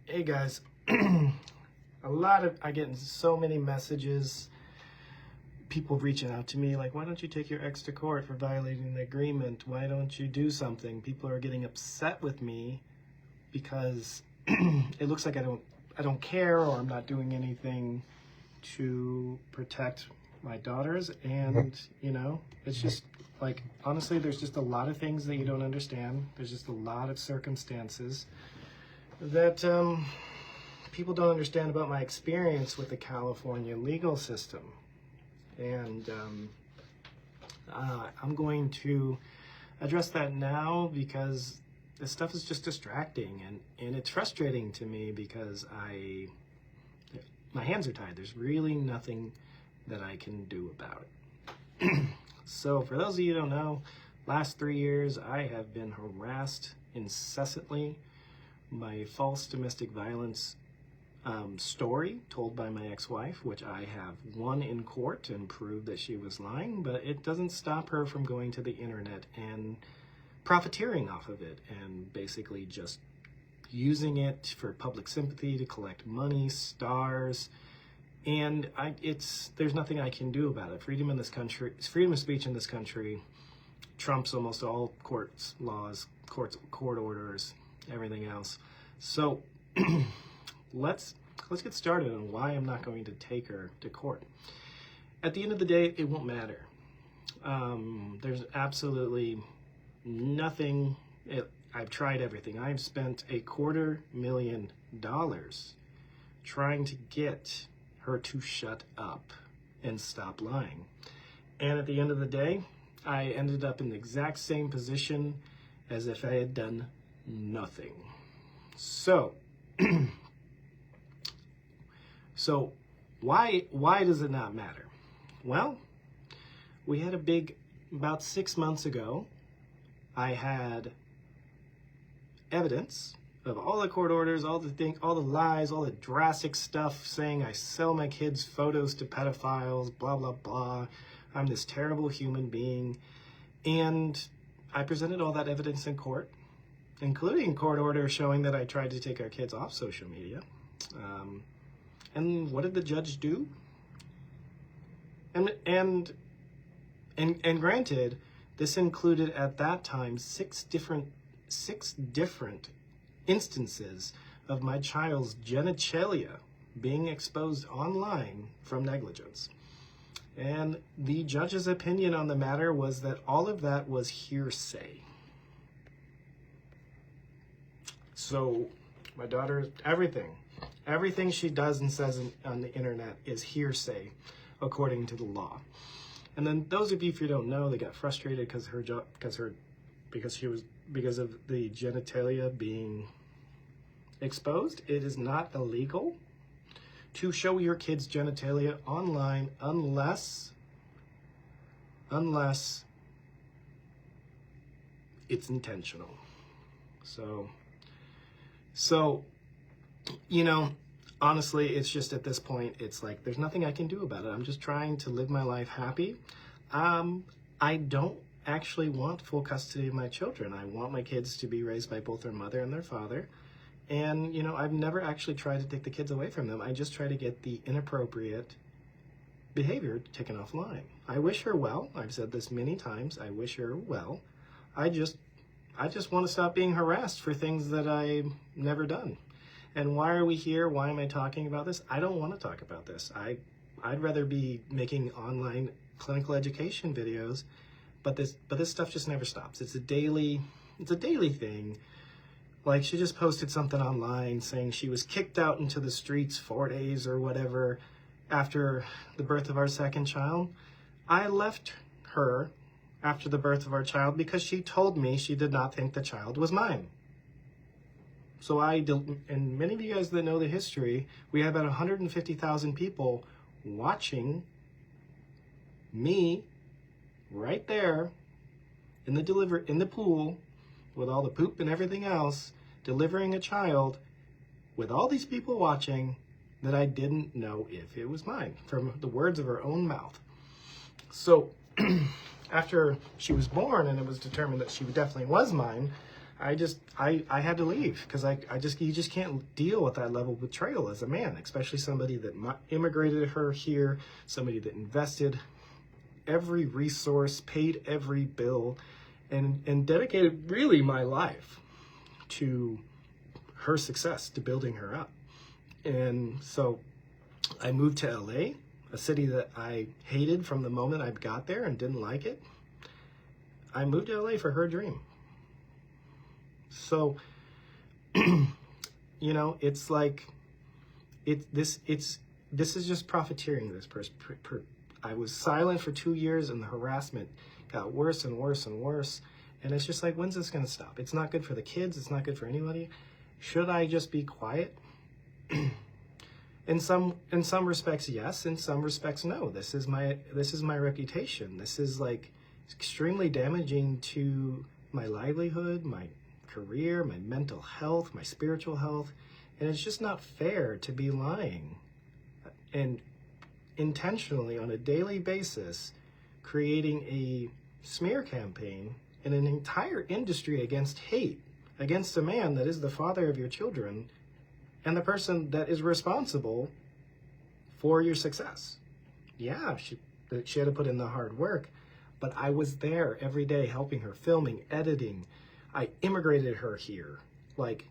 Hey guys, I get so many messages, people reaching out to me like, why don't you take your ex to court for violating the agreement? Why don't you do something? People are getting upset with me because it looks like I don't care, or I'm not doing anything to protect my daughters. And it's just like, honestly, there's just a lot of things that you don't understand. There's just a lot of circumstances that people don't understand about my experience with the California legal system. And I'm going to address that now because this stuff is just distracting, and it's frustrating to me because my hands are tied. There's really nothing that I can do about it. So for those of you who don't know, last 3 years I have been harassed incessantly by a false domestic violence story told by my ex-wife, which I have won in court and proved that she was lying, but it doesn't stop her from going to the internet and profiteering off of it and basically just using it for public sympathy to collect money, stars, and there's nothing I can do about it. Freedom of speech in this country trumps almost all courts, laws, court orders, everything else. So let's get started on why I'm not going to take her to court. At the end of the day, it won't matter. There's absolutely nothing. I've tried everything. I've spent $250,000 trying to get her to shut up and stop lying. And at the end of the day, I ended up in the exact same position as if I had done nothing. So, why does it not matter? Well, we had about 6 months ago, I had evidence of all the court orders, all the lies, all the drastic stuff saying I sell my kids' photos to pedophiles, blah, blah, blah. I'm this terrible human being. And I presented all that evidence in court, including court orders showing that I tried to take our kids off social media. And what did the judge do? And granted, this included at that time six different instances of my child's genitalia being exposed online from negligence. And the judge's opinion on the matter was that all of that was hearsay. So my daughter, everything she does and says on the internet is hearsay according to the law. And then those of you, if you don't know, they got frustrated because of the genitalia being exposed. It is not illegal to show your kids' genitalia online unless it's intentional. So honestly, it's just at this point, it's like there's nothing I can do about it. I'm just trying to live my life happy. I don't actually want full custody of my children. I want my kids to be raised by both their mother and their father. And, I've never actually tried to take the kids away from them. I just try to get the inappropriate behavior taken offline. I wish her well. I've said this many times. I wish her well. I just want to stop being harassed for things that I've never done. And why are we here? Why am I talking about this? I don't want to talk about this. I'd rather be making online clinical education videos, but this stuff just never stops. It's a daily thing. Like, she just posted something online saying she was kicked out into the streets 4 days or whatever after the birth of our second child. I left her after the birth of our child because she told me she did not think the child was mine. So and many of you guys that know the history, we had about 150,000 people watching me right there in the pool with all the poop and everything else, delivering a child with all these people watching that I didn't know if it was mine, from the words of her own mouth. So after she was born and it was determined that she definitely was mine, I had to leave because you just can't deal with that level of betrayal as a man, especially somebody that immigrated her here, somebody that invested every resource, paid every bill, and dedicated really my life to her success, to building her up. And so I moved to LA, a city that I hated from the moment I got there and didn't like it. I moved to LA for her dream. So, it's like, this is just profiteering. This person. I was silent for 2 years, and the harassment got worse and worse and worse. And it's just like, when's this going to stop? It's not good for the kids. It's not good for anybody. Should I just be quiet? In some respects, yes. In some respects, no. This is my reputation. This is like extremely damaging to my livelihood, my career, my mental health, my spiritual health, and it's just not fair to be lying and intentionally on a daily basis creating a smear campaign in an entire industry against hate, against a man that is the father of your children and the person that is responsible for your success. Yeah, she had to put in the hard work, but I was there every day helping her, filming, editing. I immigrated her here, like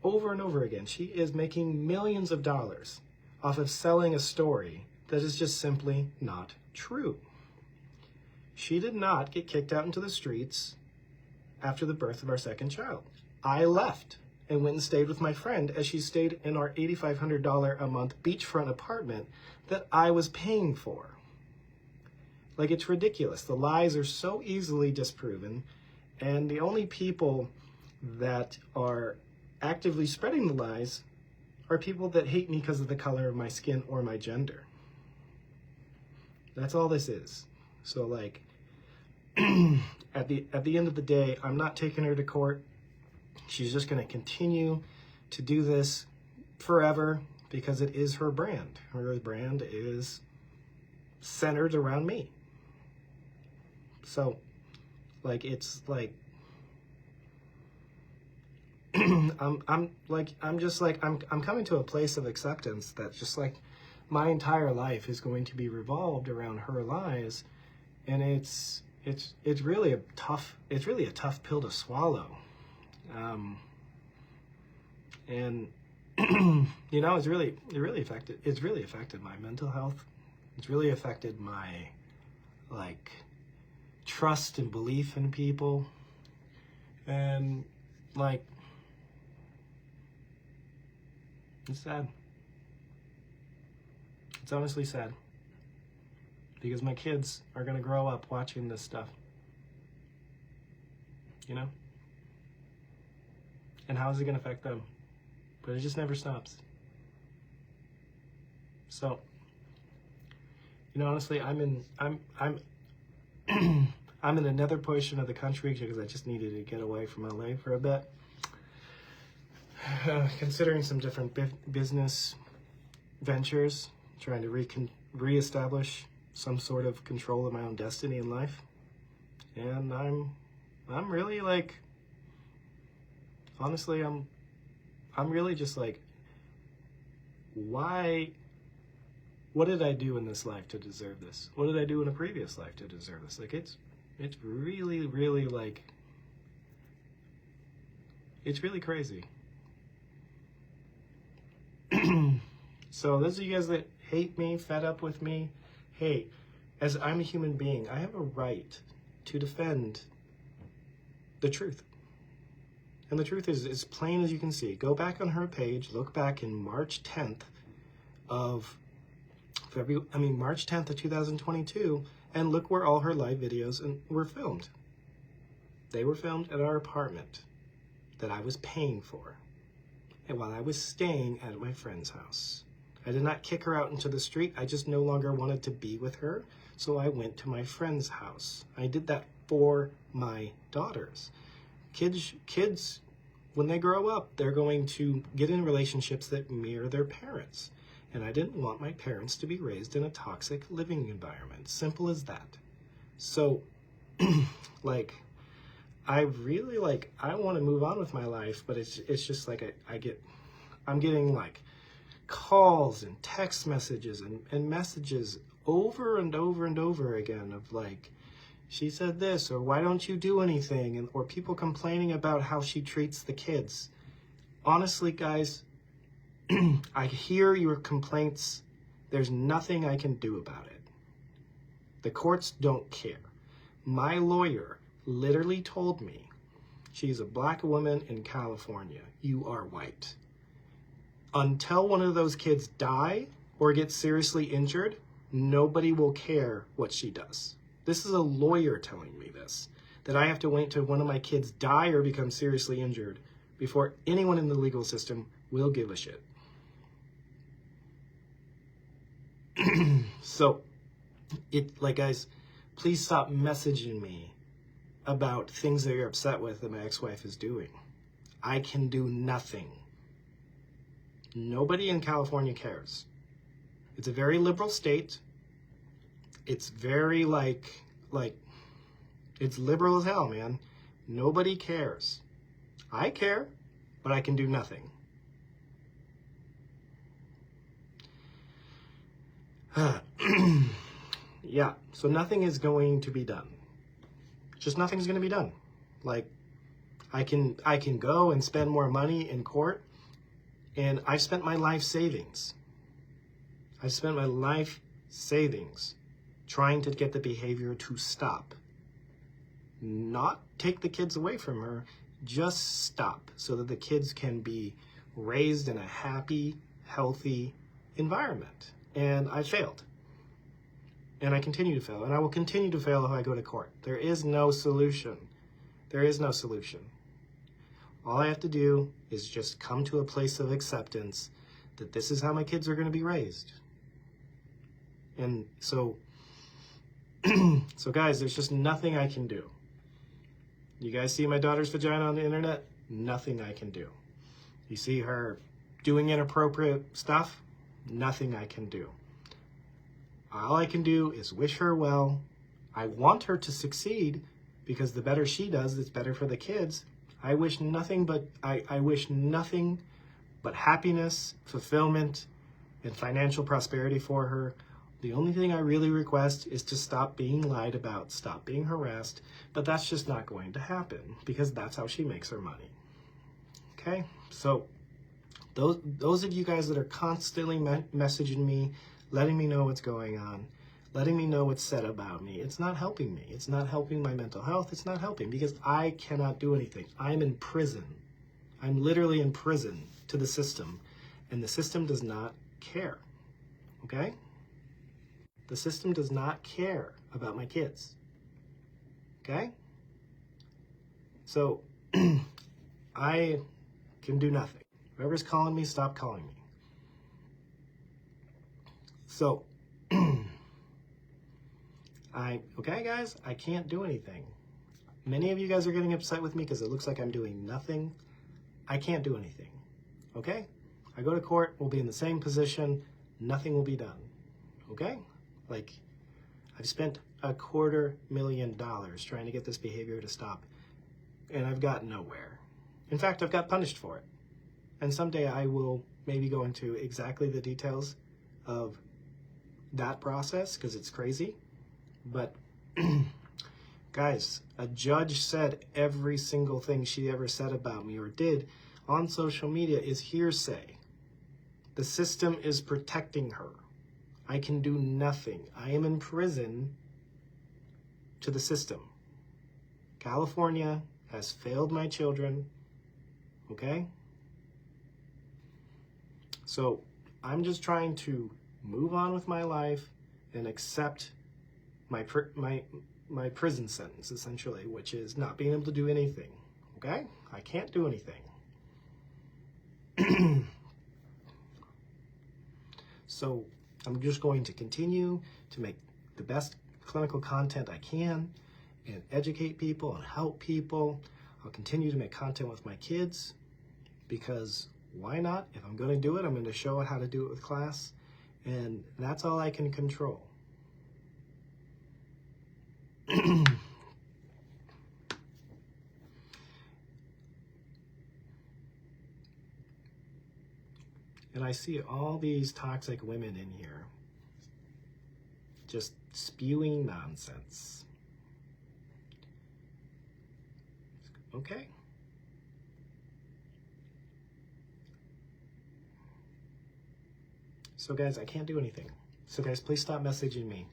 over and over again. She is making millions of dollars off of selling a story that is just simply not true. She did not get kicked out into the streets after the birth of our second child. I left and went and stayed with my friend as she stayed in our $8,500 a month beachfront apartment that I was paying for. Like, it's ridiculous. The lies are so easily disproven. And the only people that are actively spreading the lies are people that hate me because of the color of my skin or my gender. That's all this is. So, like, at the end of the day, I'm not taking her to court. She's just going to continue to do this forever because it is her brand. Her brand is centered around me. So, like, it's like, I'm coming to a place of acceptance that just like my entire life is going to be revolved around her lies, and it's really a tough pill to swallow, and it's really affected my mental health. It's really affected my like trust and belief in people, and like, it's sad. It's honestly sad because my kids are going to grow up watching this stuff, and how is it going to affect them? But it just never stops. So, honestly, I'm in another portion of the country because I just needed to get away from LA for a bit. Considering some different business ventures, trying to reestablish some sort of control of my own destiny in life. And I'm really like, honestly, I'm really just like, why? What did I do in this life to deserve this? What did I do in a previous life to deserve this? Like, it's really, really like, it's really crazy. So those of you guys that hate me, fed up with me, hey, as I'm a human being, I have a right to defend the truth. And the truth is as plain as you can see. Go back on her page, look back in March 10th of 2022, and look where all her live videos were filmed. They were filmed at our apartment that I was paying for, and while I was staying at my friend's house. I did not kick her out into the street. I just no longer wanted to be with her, so I went to my friend's house. I did that for my daughters. Kids, when they grow up, they're going to get in relationships that mirror their parents. And I didn't want my parents to be raised in a toxic living environment. Simple as that. So, like, I really like, I want to move on with my life, but it's just like I'm getting like calls and text messages and messages over and over and over again of like, she said this, or why don't you do anything? And or people complaining about how she treats the kids. Honestly, guys, I hear your complaints. There's nothing I can do about it. The courts don't care. My lawyer literally told me, she's a black woman in California. You are white. Until one of those kids die or get seriously injured, nobody will care what she does. This is a lawyer telling me this, that I have to wait till one of my kids die or become seriously injured before anyone in the legal system will give a shit. So, guys, please stop messaging me about things that you're upset with that my ex-wife is doing. I can do nothing. Nobody in California cares. It's a very liberal state. It's very it's liberal as hell, man. Nobody cares. I care, but I can do nothing. Yeah, so nothing is going to be done. Just nothing's going to be done. Like, I can go and spend more money in court, and I've spent my life savings. I've spent my life savings trying to get the behavior to stop. Not take the kids away from her, just stop so that the kids can be raised in a happy, healthy environment. And I failed. And I continue to fail. And I will continue to fail if I go to court. There is no solution. There is no solution. All I have to do is just come to a place of acceptance that this is how my kids are going to be raised. And so guys, there's just nothing I can do. You guys see my daughter's vagina on the internet? Nothing I can do. You see her doing inappropriate stuff? Nothing I can do. All I can do is wish her well. I want her to succeed because the better she does, it's better for the kids. I wish nothing but happiness, fulfillment, and financial prosperity for her. The only thing I really request is to stop being lied about, stop being harassed, but that's just not going to happen because that's how she makes her money. Okay? So those of you guys that are constantly messaging me, letting me know what's going on, letting me know what's said about me, it's not helping me. It's not helping my mental health. It's not helping because I cannot do anything. I'm in prison. I'm literally in prison to the system, and the system does not care. Okay? The system does not care about my kids. Okay? So, I can do nothing. Whoever's calling me, stop calling me. So, okay guys, I can't do anything. Many of you guys are getting upset with me because it looks like I'm doing nothing. I can't do anything. Okay? I go to court, we'll be in the same position, nothing will be done. Okay? Like, I've spent $250,000 trying to get this behavior to stop, and I've got nowhere. In fact, I've got punished for it. And someday I will maybe go into exactly the details of that process, because it's crazy. But, guys, a judge said every single thing she ever said about me or did on social media is hearsay. The system is protecting her. I can do nothing. I am in prison to the system. California has failed my children, okay? So I'm just trying to move on with my life and accept my prison sentence, essentially, which is not being able to do anything, okay? I can't do anything. So I'm just going to continue to make the best clinical content I can and educate people and help people. I'll continue to make content with my kids because why not? If I'm going to do it, I'm going to show it how to do it with class, and that's all I can control. And I see all these toxic women in here just spewing nonsense. Okay. So guys, I can't do anything. So guys, please stop messaging me,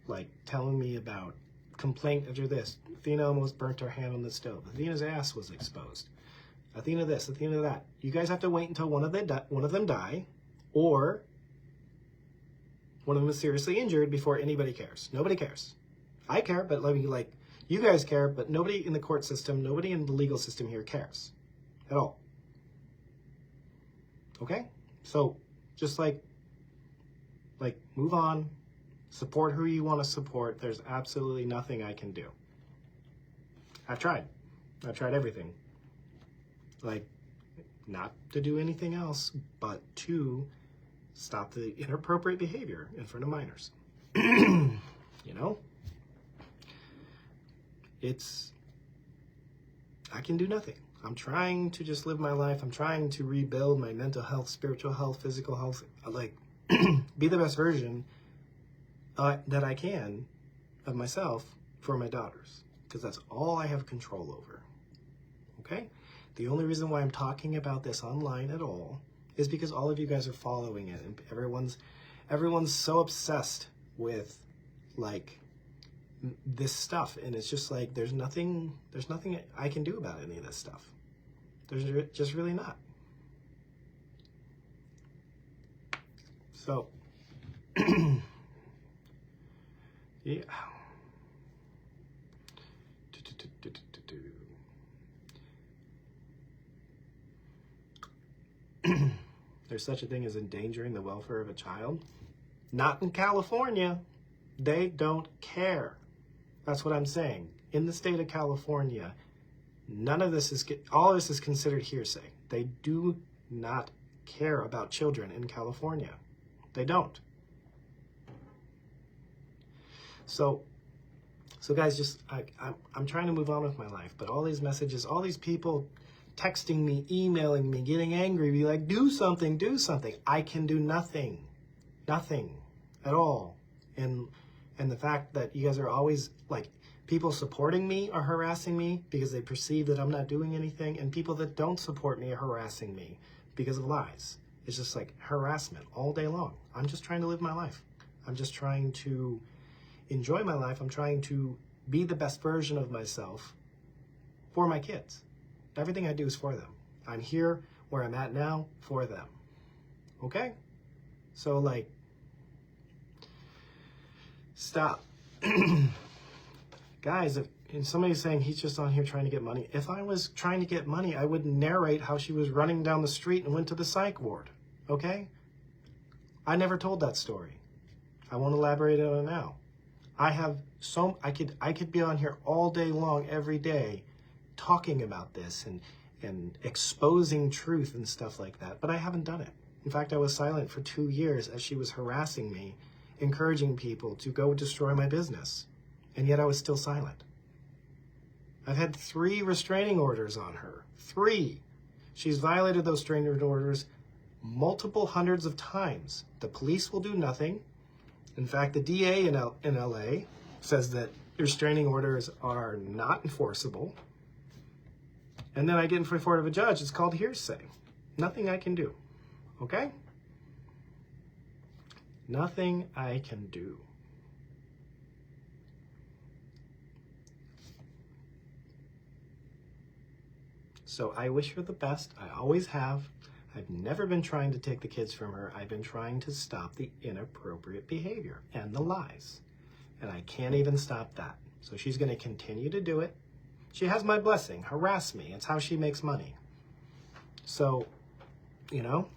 like telling me about complaint after this. Athena almost burnt her hand on the stove. Athena's ass was exposed. Athena this, Athena that. You guys have to wait until one of them die, or one of them is seriously injured before anybody cares. Nobody cares. I care, but like you guys care, but nobody in the court system, nobody in the legal system here cares at all. Okay? So just like move on, support who you want to support. There's absolutely nothing I can do. I've tried everything. Like, not to do anything else, but to stop the inappropriate behavior in front of minors. You know? I can do nothing. I'm trying to just live my life. I'm trying to rebuild my mental health, spiritual health, physical health, like be the best version that I can of myself for my daughters, because that's all I have control over. Okay? The only reason why I'm talking about this online at all is because all of you guys are following it, and everyone's so obsessed with like this stuff, and it's just like there's nothing I can do about any of this stuff. There's just really not. So yeah. There's such a thing as endangering the welfare of a child? Not in California. They don't care. That's what I'm saying. In the state of California, all of this is considered hearsay. They do not care about children in California. They don't. So guys, I'm trying to move on with my life, but all these messages, all these people texting me, emailing me, getting angry, be like, do something. I can do nothing at all. And the fact that you guys are always like, people supporting me are harassing me because they perceive that I'm not doing anything, and people that don't support me are harassing me because of lies. It's just like harassment all day long. I'm just trying to live my life. I'm just trying to enjoy my life. I'm trying to be the best version of myself for my kids. Everything I do is for them. I'm here where I'm at now for them. Okay? So like, stop. Guys, if somebody's saying he's just on here trying to get money, if I was trying to get money, I would narrate how she was running down the street and went to the psych ward. Okay? I never told that story. I won't elaborate on it now. I could be on here all day long, every day, talking about this and exposing truth and stuff like that, but I haven't done it. In fact, I was silent for 2 years as she was harassing me, encouraging people to go destroy my business, and yet I was still silent. I've had 3 restraining orders on her. 3. She's violated those restraining orders multiple hundreds of times. The police will do nothing. In fact, the DA in LA says that restraining orders are not enforceable. And then I get in front of a judge. It's called hearsay. Nothing I can do. Okay? Nothing I can do. So I wish her the best. I always have. I've never been trying to take the kids from her. I've been trying to stop the inappropriate behavior and the lies. And I can't even stop that. So she's going to continue to do it. She has my blessing. Harass me. It's how she makes money. So, you know,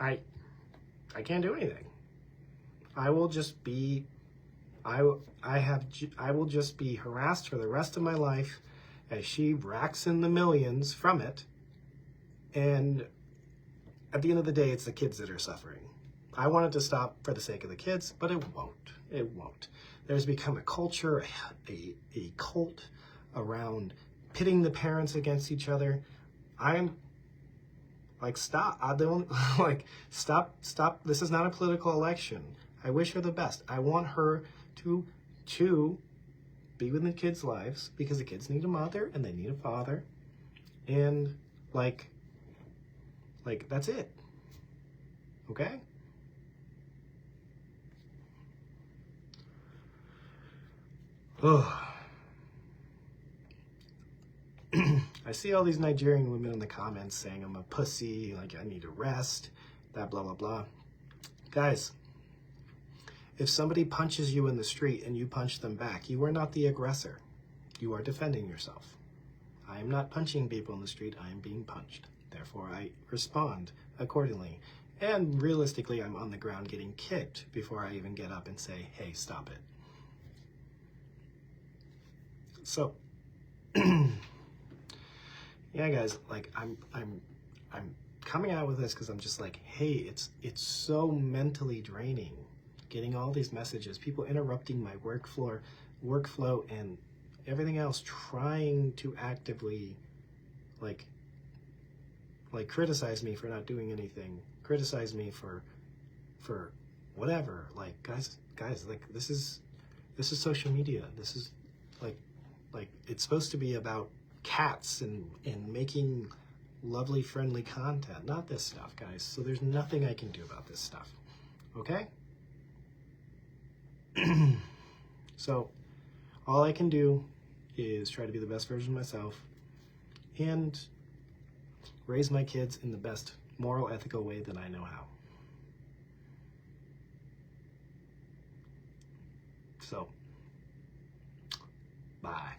I can't do anything. I will just be harassed for the rest of my life as she racks in the millions from it. And at the end of the day, it's the kids that are suffering. I want it to stop for the sake of the kids, but it won't. It won't. There's become a culture, a cult around pitting the parents against each other. I'm Like, stop. I don't, like, stop. This is not a political election. I wish her the best. I want her to be within the kids' lives, because the kids need a mother and they need a father. And, like, that's it. Okay? Oh. I see all these Nigerian women in the comments saying I'm a pussy, like I need to rest, that blah, blah, blah. Guys, if somebody punches you in the street and you punch them back, you are not the aggressor. You are defending yourself. I am not punching people in the street, I am being punched. Therefore, I respond accordingly. And realistically, I'm on the ground getting kicked before I even get up and say, hey, stop it. So, yeah, guys, like I'm coming out with this because I'm just like, hey, it's so mentally draining getting all these messages, people interrupting my workflow and everything else, trying to actively like criticize me for not doing anything, criticize me for whatever. Like, guys, like this is social media. This is like it's supposed to be about cats and making lovely, friendly content, not this stuff, guys. So there's nothing I can do about this stuff. Okay? So all I can do is try to be the best version of myself and raise my kids in the best moral, ethical way that I know how. So, bye.